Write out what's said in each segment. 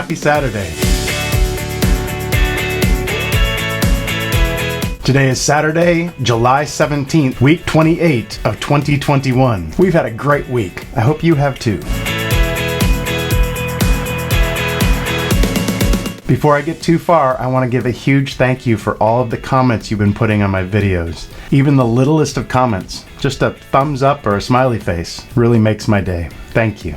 Happy Saturday. Today is Saturday, July 17th, week 28 of 2021. We've had a great week. I hope you have too. Before I get too far, I want to give a huge thank you for all of the comments you've been putting on my videos. Even the littlest of comments, just a thumbs up or a smiley face, really makes my day. Thank you.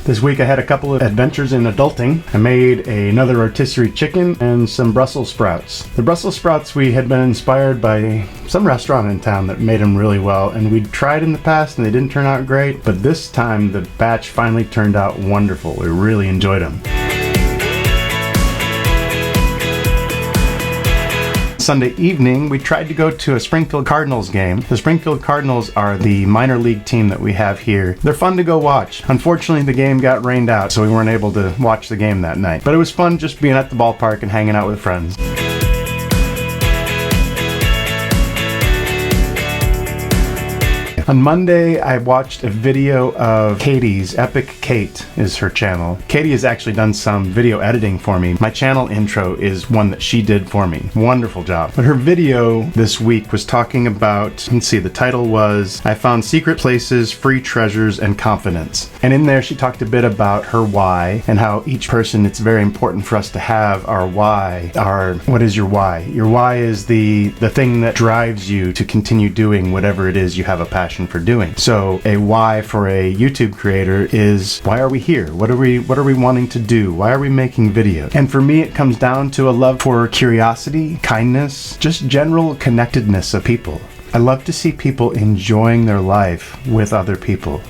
This week I had a couple of adventures in adulting. I made another rotisserie chicken and some Brussels sprouts. The Brussels sprouts, we had been inspired by some restaurant in town that made them really well, and we'd tried in the past and they didn't turn out great, but this time the batch finally turned out wonderful. We really enjoyed them. Sunday evening, we tried to go to a Springfield Cardinals game. The Springfield Cardinals are the minor league team that we have here. They're fun to go watch. Unfortunately, the game got rained out, so we weren't able to watch the game that night. But it was fun just being at the ballpark and hanging out with friends. On Monday, I watched a video of Katie's. Epic Kate is her channel. Katie has actually done some video editing for me. My channel intro is one that she did for me. Wonderful job. But her video this week was talking about, let's see, the title was, I Found Secret Places, Free Treasures, and Confidence. And in there, she talked a bit about her why and how each person, it's very important for us to have our why. What is your why? Your why is the thing that drives you to continue doing whatever it is you have a passion for doing. So a why for a YouTube creator is, why are we here? What are we wanting to do? Why are we making videos? And for me, it comes down to a love for curiosity, kindness, just general connectedness of people. I love to see people enjoying their life with other people.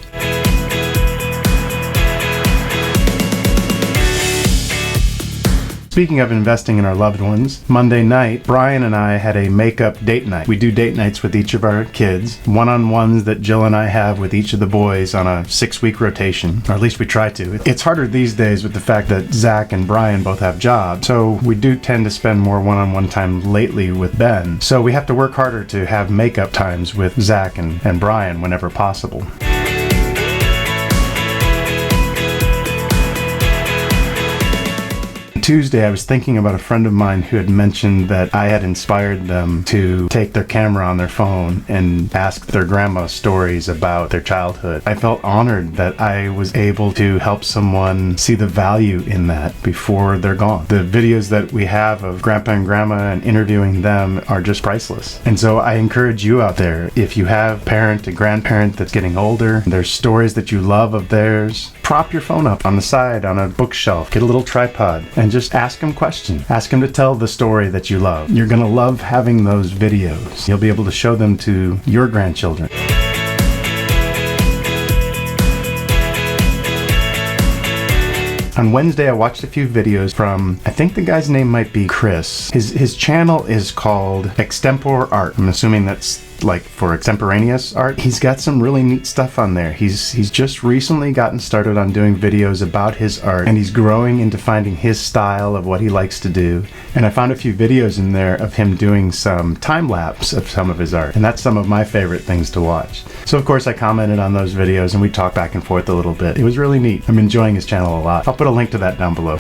Speaking of investing in our loved ones, Monday night, Brian and I had a makeup date night. We do date nights with each of our kids, one-on-ones that Jill and I have with each of the boys on a 6-week rotation, or at least we try to. It's harder these days with the fact that Zach and Brian both have jobs, so we do tend to spend more one-on-one time lately with Ben. So we have to work harder to have makeup times with Zach and Brian whenever possible. Tuesday, I was thinking about a friend of mine who had mentioned that I had inspired them to take their camera on their phone and ask their grandma stories about their childhood. I felt honored that I was able to help someone see the value in that before they're gone. The videos that we have of Grandpa and Grandma and interviewing them are just priceless. And so I encourage you out there, if you have a parent, a grandparent that's getting older, there's stories that you love of theirs, prop your phone up on the side on a bookshelf, get a little tripod, and just ask them questions. Ask them to tell the story that you love. You're gonna love having those videos. You'll be able to show them to your grandchildren. On Wednesday, I watched a few videos from, I think the guy's name might be Chris. His channel is called Extempore Art. I'm assuming that's like for extemporaneous art. He's got some really neat stuff on there. He's just recently gotten started on doing videos about his art, and he's growing into finding his style of what he likes to do. And I found a few videos in there of him doing some time lapse of some of his art, and that's some of my favorite things to watch. So of course I commented on those videos and we talked back and forth a little bit. It was really neat. I'm enjoying his channel a lot. I'll put a link to that down below.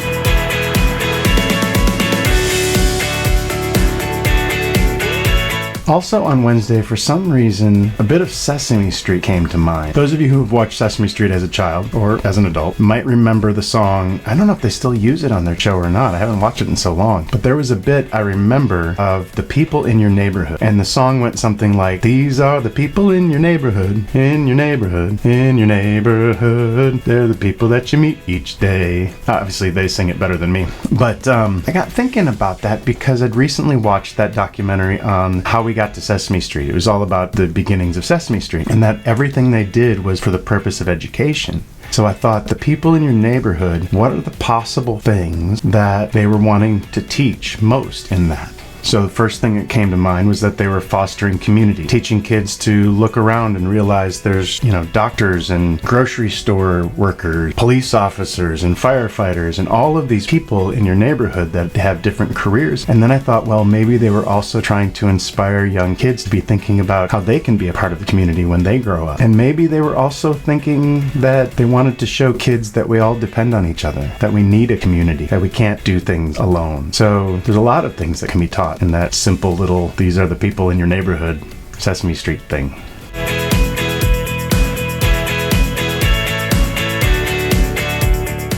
Also on Wednesday, for some reason, a bit of Sesame Street came to mind. Those of you who have watched Sesame Street as a child or as an adult might remember the song. I don't know if they still use it on their show or not. I haven't watched it in so long. But there was a bit I remember of the people in your neighborhood. And the song went something like, these are the people in your neighborhood, in your neighborhood, in your neighborhood. They're the people that you meet each day. Obviously, they sing it better than me. But I got thinking about that because I'd recently watched that documentary on how we got to Sesame Street. It was all about the beginnings of Sesame Street, and that everything they did was for the purpose of education. So I thought, the people in your neighborhood, what are the possible things that they were wanting to teach most in that? So the first thing that came to mind was that they were fostering community, teaching kids to look around and realize there's, doctors and grocery store workers, police officers and firefighters and all of these people in your neighborhood that have different careers. And then I thought, well, maybe they were also trying to inspire young kids to be thinking about how they can be a part of the community when they grow up. And maybe they were also thinking that they wanted to show kids that we all depend on each other, that we need a community, that we can't do things alone. So there's a lot of things that can be taught in that simple little, these are the people in your neighborhood, Sesame Street thing.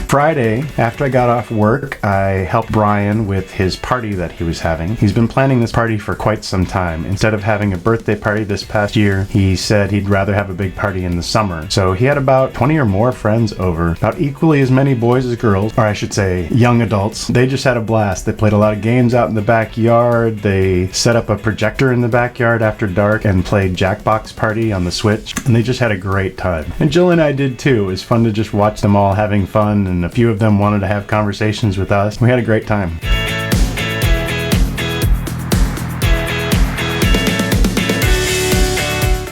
Friday, after I got off work, I helped Brian with his party that he was having. He's been planning this party for quite some time. Instead of having a birthday party this past year, he said he'd rather have a big party in the summer. So he had about 20 or more friends over, about equally as many boys as girls, or I should say young adults. They just had a blast. They played a lot of games out in the backyard. They set up a projector in the backyard after dark and played Jackbox Party on the Switch, and they just had a great time. And Jill and I did too. It was fun to just watch them all having fun, and a few of them wanted to have conversations with us. We had a great time.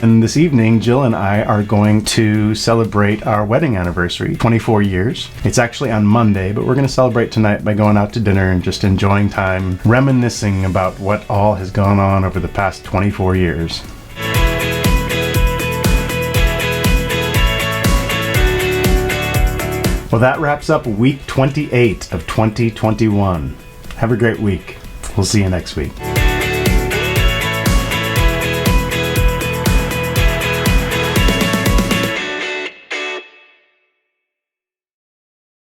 And this evening, Jill and I are going to celebrate our wedding anniversary, 24 years. It's actually on Monday, but we're going to celebrate tonight by going out to dinner and just enjoying time, reminiscing about what all has gone on over the past 24 years. Well, that wraps up week 28 of 2021. Have a great week. We'll see you next week.